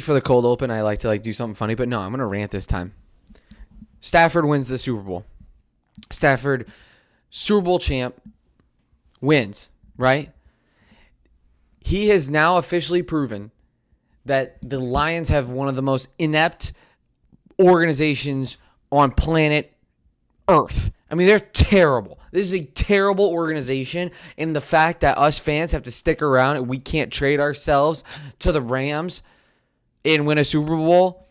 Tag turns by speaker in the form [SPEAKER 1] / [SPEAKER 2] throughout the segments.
[SPEAKER 1] For the cold open, I like to do something funny, but no, I'm gonna rant this time. Stafford wins the Super Bowl. Stafford, Super Bowl champ, wins, right? He has now officially proven that the Lions have one of the most inept organizations on planet Earth. I mean, they're terrible. This is a terrible organization, and the fact that us fans have to stick around and we can't trade ourselves to the Rams and win a Super Bowl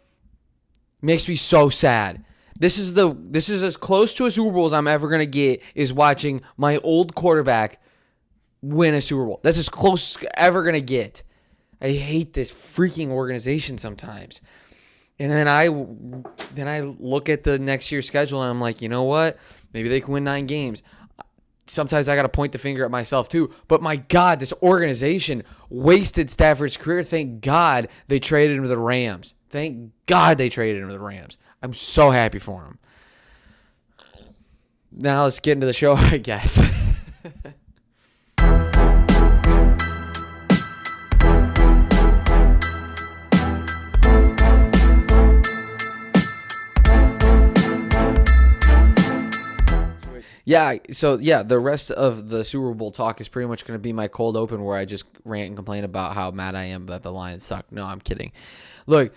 [SPEAKER 1] makes me so sad. This is as close to a Super Bowl as I'm ever gonna get, is watching my old quarterback win a Super Bowl. That's as close as ever gonna get. I hate this freaking organization sometimes. And then I look at the next year's schedule and I'm like, you know what? Maybe they can win 9 games. Sometimes I got to point the finger at myself too. But my God, this organization wasted Stafford's career. Thank God they traded him to the Rams. Thank God they traded him to the Rams. I'm so happy for him. Now let's get into the show, I guess. The rest of the Super Bowl talk is pretty much going to be my cold open where I just rant and complain about how mad I am that the Lions suck. No, I'm kidding. Look,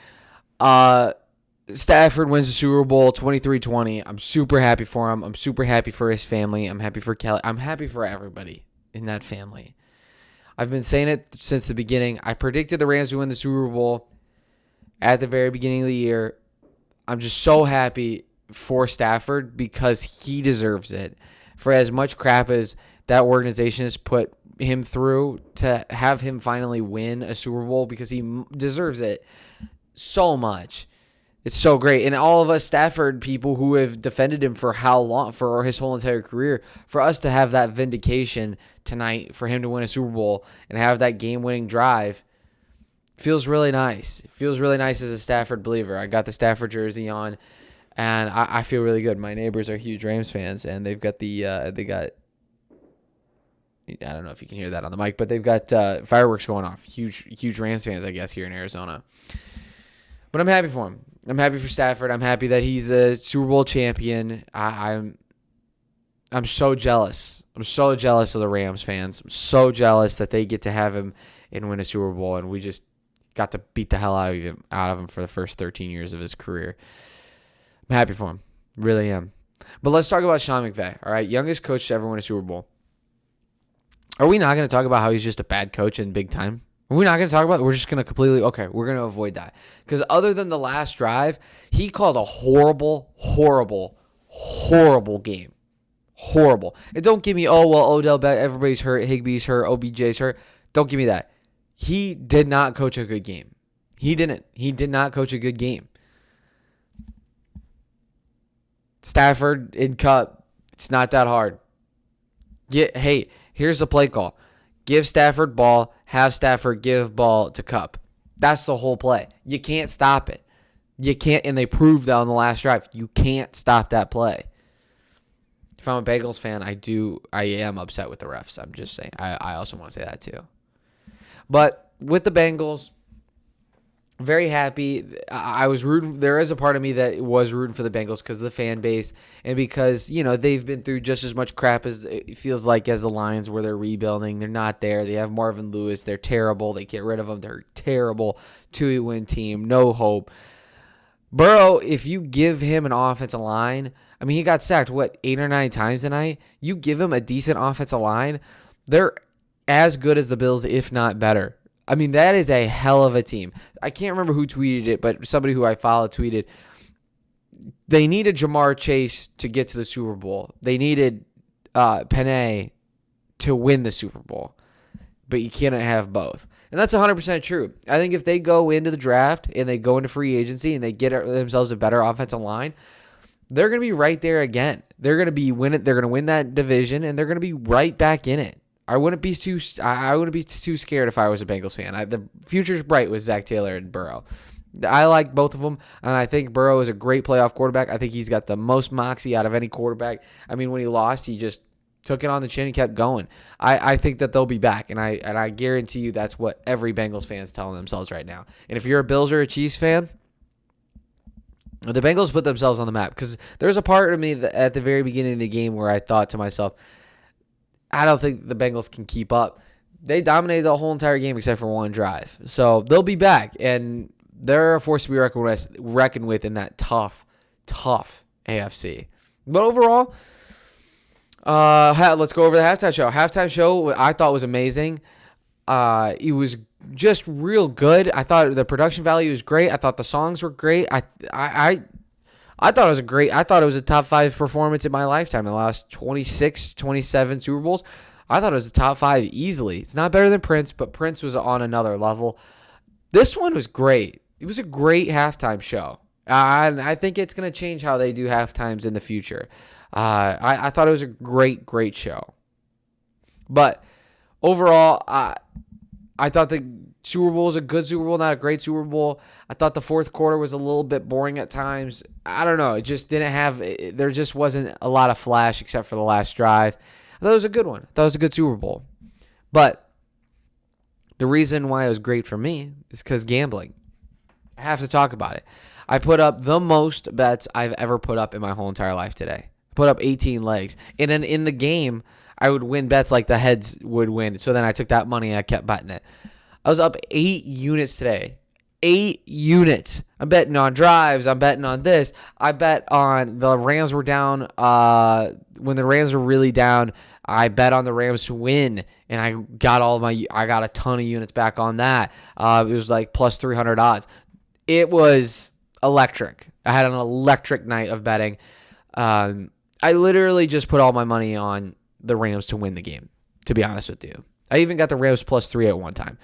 [SPEAKER 1] Stafford wins the Super Bowl 23-20. I'm super happy for him. I'm super happy for his family. I'm happy for Kelly. I'm happy for everybody in that family. I've been saying it since the beginning. I predicted the Rams would win the Super Bowl at the very beginning of the year. I'm just so happy for Stafford because he deserves it. For as much crap as that organization has put him through, to have him finally win a Super Bowl, because he deserves it so much. It's so great. And all of us Stafford people who have defended him for how long, for his whole entire career, for us to have that vindication tonight, for him to win a Super Bowl and have that game-winning drive, feels really nice. It feels really nice as a Stafford believer. I got the Stafford jersey on, and I feel really good. My neighbors are huge Rams fans, and they've got I don't know if you can hear that on the mic, but they've got fireworks going off. Huge Rams fans, I guess, here in Arizona. But I'm happy for him. I'm happy for Stafford. I'm happy that he's a Super Bowl champion. I'm so jealous. I'm so jealous of the Rams fans. I'm so jealous that they get to have him and win a Super Bowl, and we just got to beat the hell out of him for the first 13 years of his career. I'm happy for him. Really am. But let's talk about Sean McVay. All right, youngest coach to ever win a Super Bowl. Are we not going to talk about how he's just a bad coach in big time? Are we not going to talk about it? We're just going to we're going to avoid that. Because other than the last drive, he called a horrible game. Horrible. And don't give me, Odell, everybody's hurt, Higbee's hurt, OBJ's hurt. Don't give me that. He did not coach a good game. He didn't. He did not coach a good game. Stafford in Cup, it's not that hard. Hey, here's the play call. Give Stafford ball, have Stafford give ball to Cup. That's the whole play. You can't stop it. You can't, and they proved that on the last drive. You can't stop that play. If I'm a Bengals fan, I am upset with the refs. I'm just saying. I also want to say that too. But with the Bengals, very happy. I was rooting. There is a part of me that was rooting for the Bengals because of the fan base and because, they've been through just as much crap as it feels like as the Lions, where they're rebuilding. They're not there. They have Marvin Lewis. They're terrible. They get rid of them. They're terrible. 2-win team. No hope. Burrow, if you give him an offensive line, I mean, he got sacked, 8 or 9 times tonight? You give him a decent offensive line, they're as good as the Bills, if not better. I mean, that is a hell of a team. I can't remember who tweeted it, but somebody who I follow tweeted, they needed Jamar Chase to get to the Super Bowl. They needed Penei to win the Super Bowl. But you can't have both. And that's 100% true. I think if they go into the draft and they go into free agency and they get themselves a better offensive line, they're going to be right there again. They're going to be winning. They're going to win that division, and they're going to be right back in it. I wouldn't be too scared if I was a Bengals fan. The future's bright with Zach Taylor and Burrow. I like both of them, and I think Burrow is a great playoff quarterback. I think he's got the most moxie out of any quarterback. I mean, when he lost, he just took it on the chin and kept going. I think that they'll be back, and I guarantee you that's what every Bengals fan is telling themselves right now. And if you're a Bills or a Chiefs fan, the Bengals put themselves on the map, because there's a part of me that at the very beginning of the game where I thought to myself, I don't think the Bengals can keep up. They dominated the whole entire game except for one drive. So they'll be back, and they're a force to be reckoned with in that tough AFC. But overall, let's go over the halftime show. Halftime show I thought was amazing. It was just real good. I thought the production value was great. I thought the songs were great. I thought it was a top 5 performance in my lifetime in the last 26, 27 Super Bowls. I thought it was a top 5 easily. It's not better than Prince, but Prince was on another level. This one was great. It was a great halftime show. And I think it's going to change how they do halftimes in the future. I thought it was a great show. But overall, I thought the Super Bowl was a good Super Bowl, not a great Super Bowl. I thought the fourth quarter was a little bit boring at times. I don't know. It just didn't have – there just wasn't a lot of flash except for the last drive. I thought it was a good one. I thought it was a good Super Bowl. But the reason why it was great for me is because gambling. I have to talk about it. I put up the most bets I've ever put up in my whole entire life today. I put up 18 legs. And then in the game, I would win bets like the heads would win. So then I took that money and I kept betting it. I was up 8 units today. 8 units. I'm betting on drives. I'm betting on this. I bet on the Rams were down. When the Rams were really down, I bet on the Rams to win, and I got a ton of units back on that. It was like plus 300 odds. It was electric. I had an electric night of betting. I literally just put all my money on the Rams to win the game, to be honest with you. I even got the Rams plus 3 at one time.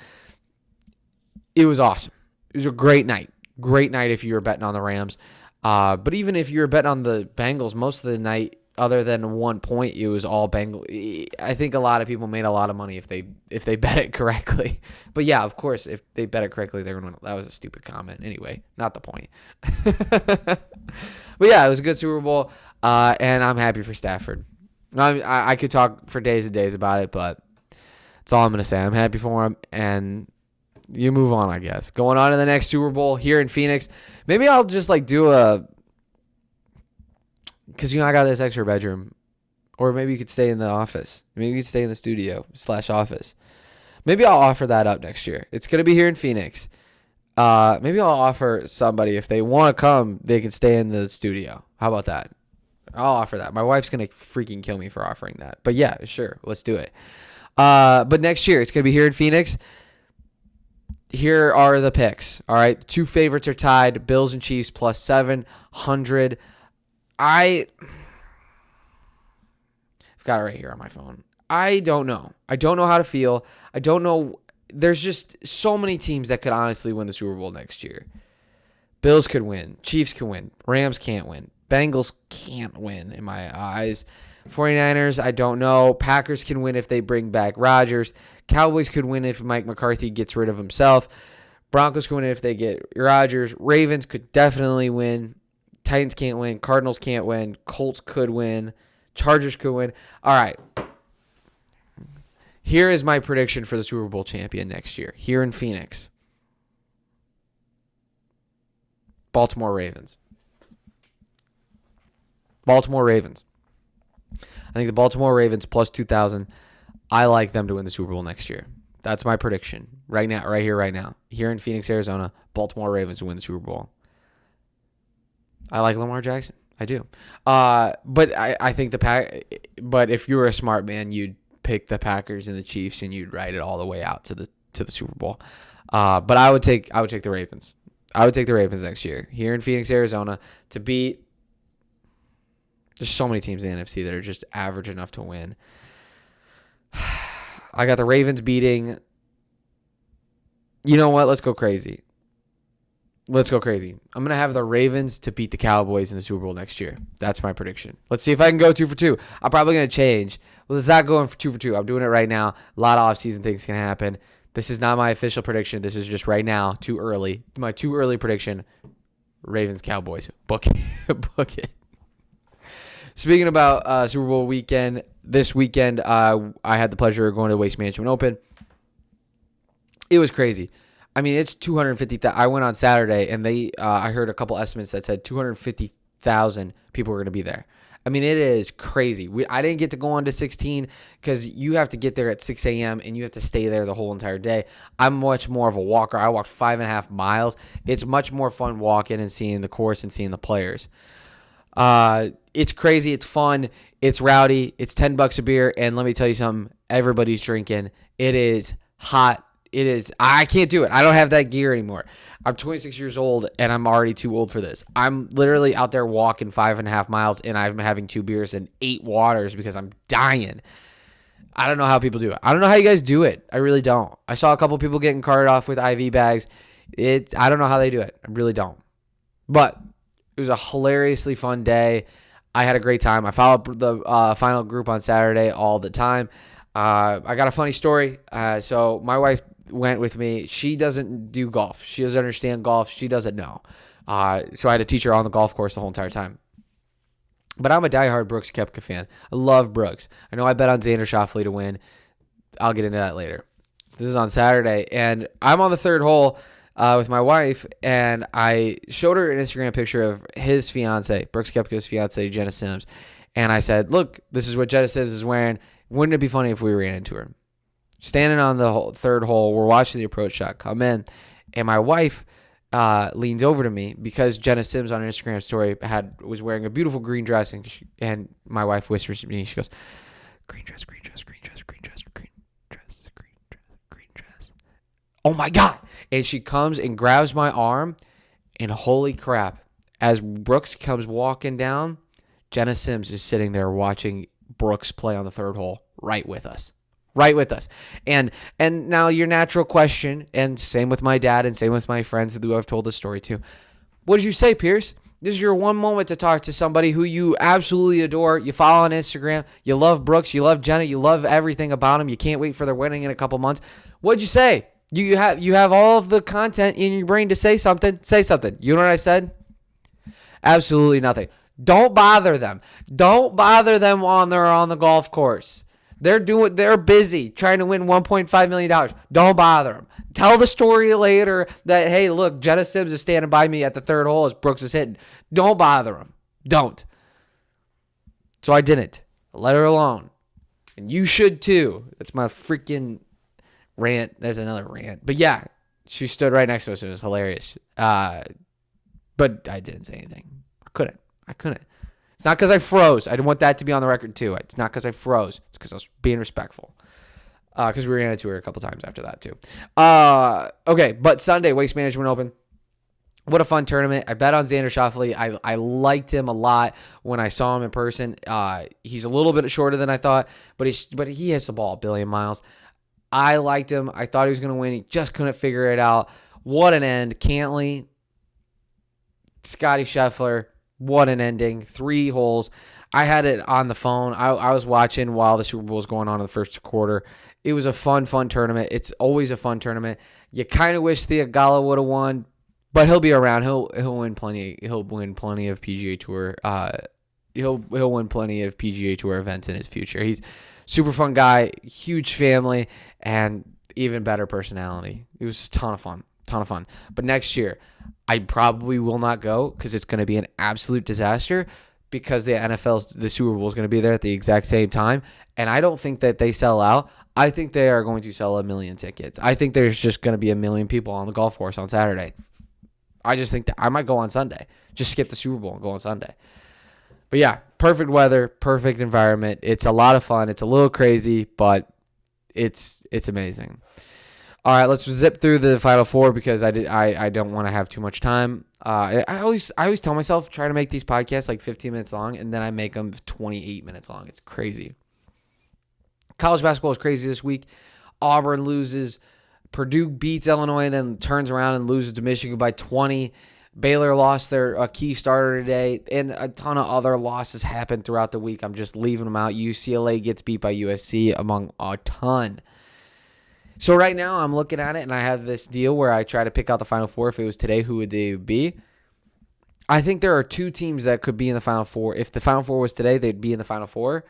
[SPEAKER 1] It was awesome. It was a great night. Great night if you were betting on the Rams. But even if you were betting on the Bengals, most of the night, other than 1 point, it was all Bengals. I think a lot of people made a lot of money if they bet it correctly. But yeah, of course, if they bet it correctly, they're going to win. That was a stupid comment. Anyway, not the point. But yeah, it was a good Super Bowl, and I'm happy for Stafford. I could talk for days and days about it, but that's all I'm going to say. I'm happy for him, and you move on, I guess. Going on to the next Super Bowl here in Phoenix. Maybe I'll just do because I got this extra bedroom, or maybe you could stay in the office. Maybe you could stay in the studio / office. Maybe I'll offer that up next year. It's going to be here in Phoenix. Maybe I'll offer somebody, if they want to come, they can stay in the studio. How about that? I'll offer that. My wife's going to freaking kill me for offering that. But yeah, sure. Let's do it. But next year, it's going to be here in Phoenix. Here are the picks. All right. 2 favorites are tied. Bills and Chiefs plus 700. I've got it right here on my phone. I don't know. I don't know how to feel. I don't know. There's just so many teams that could honestly win the Super Bowl next year. Bills could win. Chiefs could win. Rams can't win. Bengals can't win in my eyes. 49ers, I don't know. Packers can win if they bring back Rodgers. Cowboys could win if Mike McCarthy gets rid of himself. Broncos could win if they get Rodgers. Ravens could definitely win. Titans can't win. Cardinals can't win. Colts could win. Chargers could win. All right. Here is my prediction for the Super Bowl champion next year. Here in Phoenix. Baltimore Ravens. Baltimore Ravens. I think the Baltimore Ravens plus 2,000. I like them to win the Super Bowl next year. That's my prediction right now, right here, right now. Here in Phoenix, Arizona, Baltimore Ravens to win the Super Bowl. I like Lamar Jackson. I do. But I think but if you were a smart man, you'd pick the Packers and the Chiefs and you'd ride it all the way out to the Super Bowl. But I would take the Ravens. I would take the Ravens next year here in Phoenix, Arizona to beat. There's so many teams in the NFC that are just average enough to win. I got the Ravens beating. You know what? Let's go crazy. I'm going to have the Ravens to beat the Cowboys in the Super Bowl next year. That's my prediction. Let's see if I can go 2 for 2. I'm probably going to change. Well, it's not going for 2 for 2. I'm doing it right now. A lot of offseason things can happen. This is not my official prediction. This is just right now, too early. My too early prediction, Ravens, Cowboys. Book it. Book it. Speaking about Super Bowl weekend, this weekend I had the pleasure of going to the Waste Management Open. It was crazy. I mean, it's 250,000. I went on Saturday, and I heard a couple estimates that said 250,000 people were going to be there. I mean, it is crazy. I didn't get to go on to 16 because you have to get there at 6 a.m. and you have to stay there the whole entire day. I'm much more of a walker. I walked 5.5 miles. It's much more fun walking and seeing the course and seeing the players. It's crazy. It's fun. It's rowdy. It's $10 a beer. And let me tell you something. Everybody's drinking. It is hot. It is. I can't do it. I don't have that gear anymore. I'm 26 years old and I'm already too old for this. I'm literally out there walking 5.5 miles and I'm having 2 beers and 8 waters because I'm dying. I don't know how people do it. I don't know how you guys do it. I really don't. I saw a couple people getting carted off with IV bags. I don't know how they do it. I really don't. But it was a hilariously fun day. I had a great time. I followed the final group on Saturday all the time. I got a funny story. So my wife went with me. She doesn't do golf. She doesn't understand golf. She doesn't know. So I had to teach her on the golf course the whole entire time. But I'm a diehard Brooks Koepka fan. I love Brooks. I know I bet on Xander Schauffele to win. I'll get into that later. This is on Saturday, and I'm on the third hole with my wife, and I showed her an Instagram picture of his fiance, Brooks Koepka's fiance, Jenna Sims. And I said, look, this is what Jenna Sims is wearing. Wouldn't it be funny if we ran into her? Standing on the third hole, we're watching the approach shot come in, and my wife leans over to me because Jenna Sims on her Instagram story was wearing a beautiful green dress, and my wife whispers to me, she goes, green dress, green dress, green dress, green dress, green dress, green dress, green dress. Oh my God. And she comes and grabs my arm, and holy crap, as Brooks comes walking down, Jenna Sims is sitting there watching Brooks play on the third hole right with us. Right with us. And now your natural question, and same with my dad and same with my friends who I've told this story to. What did you say, Pierce? This is your one moment to talk to somebody who you absolutely adore. You follow on Instagram. You love Brooks. You love Jenna. You love everything about him. You can't wait for their wedding in a couple months. What'd you say? You have all of the content in your brain to say something. Say something. You know what I said? Absolutely nothing. Don't bother them. Don't bother them while they're on the golf course. They're busy trying to win $1.5 million. Don't bother them. Tell the story later that, hey, look, Jenna Sims is standing by me at the third hole as Brooks is hitting. Don't bother them. Don't. So I didn't. I let her alone. And you should too. That's my freaking rant. There's another rant. But yeah, she stood right next to us. It was hilarious. But I didn't say anything. I couldn't. It's not because I froze. I didn't want that to be on the record, too. It's not because I froze. It's because I was being respectful. Because we ran into her a couple times after that, too. Okay, but Sunday, Waste Management Open. What a fun tournament. I bet on Xander Schauffele. I liked him a lot when I saw him in person. He's a little bit shorter than I thought, but he hits the ball a billion miles. I liked him. I thought he was going to win. He just couldn't figure it out. What an end. Cantley, Scotty Scheffler. What an ending. 3 holes. I had it on the phone. I was watching while the Super Bowl was going on in the first quarter. It was a fun tournament. It's always a fun tournament. You kind of wish Theegala would have won, but he'll be around. He'll win plenty. He'll win plenty of PGA Tour. He'll win plenty of PGA Tour events in his future. He's super fun guy, huge family, and even better personality. It was a ton of fun. But next year, I probably will not go because it's going to be an absolute disaster because the Super Bowl is going to be there at the exact same time. And I don't think that they sell out. I think they are going to sell 1 million tickets. I think there's just going to be 1 million people on the golf course on Saturday. I just think that I might go on Sunday. Just skip the Super Bowl and go on Sunday. But yeah, perfect weather, perfect environment. It's a lot of fun. It's a little crazy, but it's amazing. All right, let's zip through the Final Four because I don't want to have too much time. I always tell myself try to make these podcasts like 15 minutes long, and then I make them 28 minutes long. It's crazy. College basketball is crazy this week. Auburn loses. Purdue beats Illinois and then turns around and loses to Michigan by 20. Baylor lost their key starter today, and a ton of other losses happened throughout the week. I'm just leaving them out. UCLA gets beat by USC among a ton. So right now I'm looking at it, and I have this deal where I try to pick out the Final Four. If it was today, who would they be? I think there are two teams that could be in the Final Four. If the Final Four was today, they'd be in the Final Four.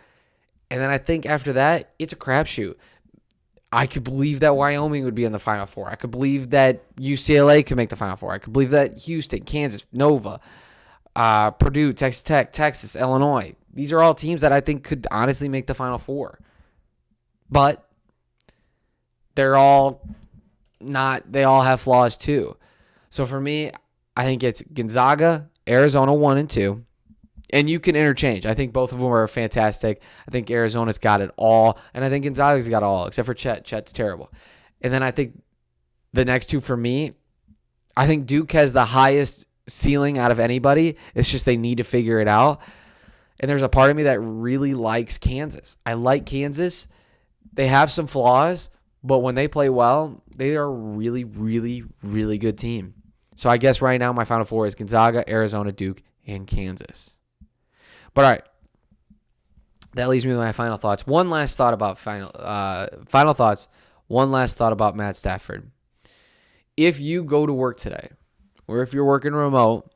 [SPEAKER 1] And then I think after that, it's a crapshoot. I could believe that Wyoming would be in the Final Four. I could believe that UCLA could make the Final Four. I could believe that Houston, Kansas, Nova, Purdue, Texas Tech, Texas, Illinois. These are all teams that I think could honestly make the Final Four. But they're all not, they all have flaws too. So for me, I think it's Gonzaga, Arizona 1 and 2. And you can interchange. I think both of them are fantastic. I think Arizona's got it all. And I think Gonzaga's got it all, except for Chet. Chet's terrible. And then I think the next two for me, I think Duke has the highest ceiling out of anybody. It's just they need to figure it out. And there's a part of me that really likes Kansas. I like Kansas. They have some flaws, but when they play well, they are a really, really, really good team. So I guess right now my Final Four is Gonzaga, Arizona, Duke, and Kansas. But all right, that leaves me with my final thoughts. One last thought about final thoughts. One last thought about Matt Stafford. If you go to work today, or if you're working remote,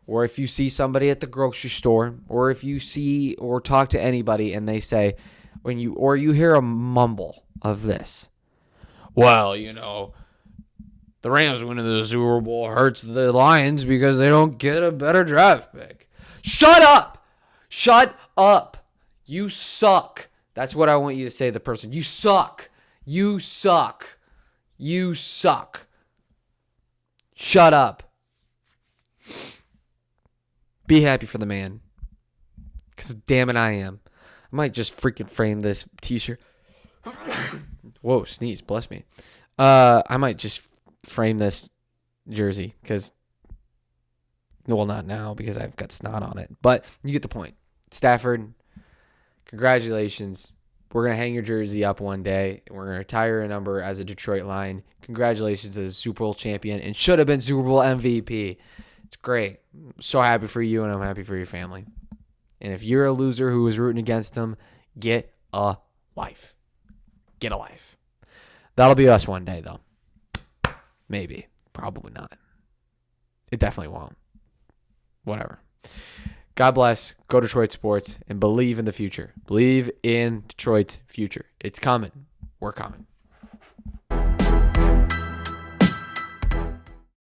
[SPEAKER 1] or if you see somebody at the grocery store, or if you see or talk to anybody and they say, or you hear a mumble of this, well, the Rams winning the Super Bowl hurts the Lions because they don't get a better draft pick. Shut up! Shut up. You suck. That's what I want you to say to the person. You suck. You suck. You suck. Shut up. Be happy for the man. Because damn it, I am. I might just freaking frame this t-shirt. Whoa, sneeze. Bless me. I might just frame this jersey because, well, not now because I've got snot on it. But you get the point. Stafford, congratulations. We're going to hang your jersey up one day, and we're going to retire your number as a Detroit Lion. Congratulations as a Super Bowl champion and should have been Super Bowl MVP. It's great. I'm so happy for you, and I'm happy for your family. And if you're a loser who was rooting against them, get a life. Get a life. That'll be us one day, though. Maybe. Probably not. It definitely won't. Whatever. God bless. Go Detroit sports and believe in the future. Believe in Detroit's future. It's coming. We're coming.